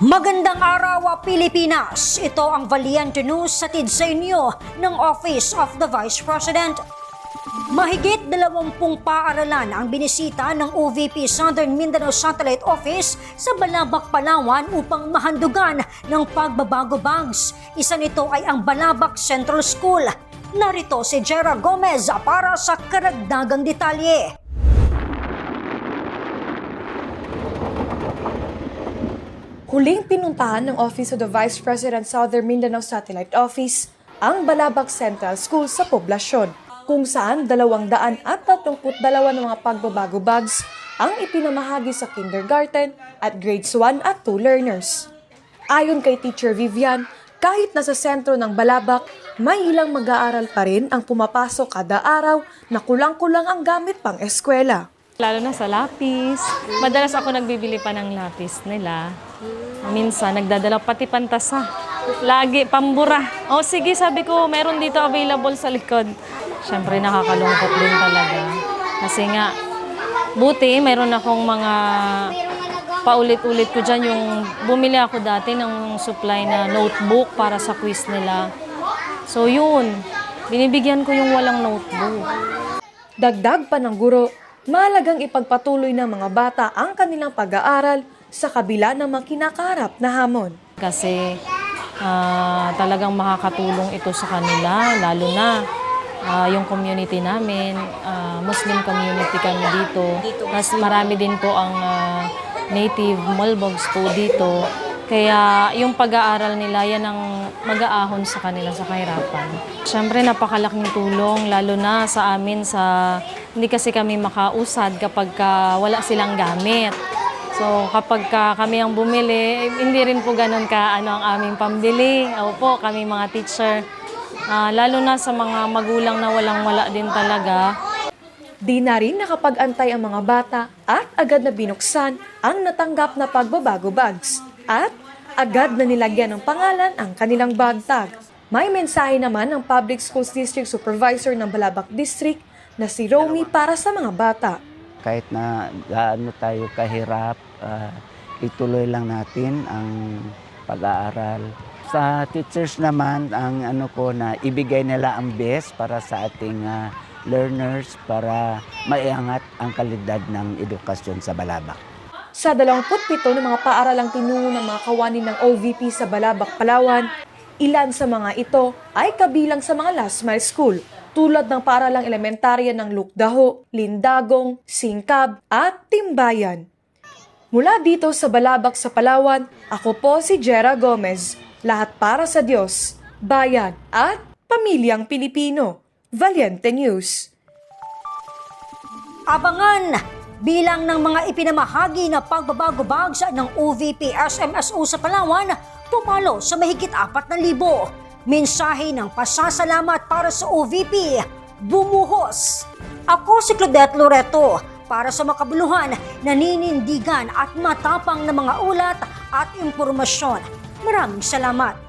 Magandang araw, Pilipinas! Ito ang Valiente News hatid sa inyo ng Office of the Vice President. Mahigit 20 paaralan ang binisita ng OVP Southern Mindanao Satellite Office sa Balabac, Palawan upang mahandugan ng pagbabago bags. Isa nito ay ang Balabac Central School. Narito si Jera Gomez para sa karagdagang detalye. Huling pinuntahan ng Office of the Vice President Southern Mindanao Satellite Office ang Balabac Central School sa poblasyon, kung saan 232 ng mga pagbabago bags ang ipinamahagi sa kindergarten at grades 1 at 2 learners. Ayon kay Teacher Vivian, kahit nasa sentro ng Balabac, may ilang mag-aaral pa rin ang pumapasok kada araw na kulang-kulang ang gamit pang eskwela. Lalo na sa lapis. Madalas ako nagbibili pa ng lapis nila. Minsan, nagdadala pati pantasa. Lagi, pambura. O sige, sabi ko, meron dito available sa likod. Siyempre, nakakalungkot din talaga. Kasi nga, buti, meron akong mga paulit-ulit ko dyan. Yung bumili ako dati ng supply na notebook para sa quiz nila. So yun, binibigyan ko yung walang notebook. Dagdag pa ng guro, mahalagang ipagpatuloy ng mga bata ang kanilang pag-aaral sa kabila ng mga kinakaharap na hamon. Kasi talagang makakatulong ito sa kanila, lalo na yung community namin, Muslim community kami dito. Mas marami din po ang native Malbogs po dito. Kaya yung pag-aaral nila, yan ang mag-aahon sa kanila sa kahirapan. Siyempre, napakalaking tulong, lalo na sa amin, hindi kasi kami makausad kapag wala silang gamit. So, kapag kami ang bumili, hindi rin po ganun ang aming pambili. Opo, kami mga teacher, lalo na sa mga magulang na walang-wala din talaga. Di na rin nakapag-antay ang mga bata at agad na binuksan ang natanggap na pagbabago bags. At agad na nilagyan ng pangalan ang kanilang bag tag. May mensahe naman ng Public Schools District Supervisor ng Balabac District na si Romy para sa mga bata. Kahit na gaano tayo kahirap, ituloy lang natin ang pag-aaral. Sa teachers naman, ang na ibigay nila ang best para sa ating learners para maiangat ang kalidad ng edukasyon sa Balabac. Sa 27 ng mga paaralang tinungo ng mga kawani ng OVP sa Balabac, Palawan, ilan sa mga ito ay kabilang sa mga last mile school, tulad ng paaralang elementarya ng Lukdaho, Lindagong, Singkab at Timbayan. Mula dito sa Balabac sa Palawan, ako po si Jera Gomez. Lahat para sa Diyos, bayan at pamilyang Pilipino. Valiente News. Abangan! Bilang ng mga ipinamahagi na pagbabago bags ng OVP SMSO sa Palawan, pumalo sa mahigit 4,000. Mensahe ng pasasalamat para sa OVP, bumuhos. Ako si Claudette Loreto para sa makabuluhan, naninindigan at matapang na mga ulat at impormasyon. Maraming salamat.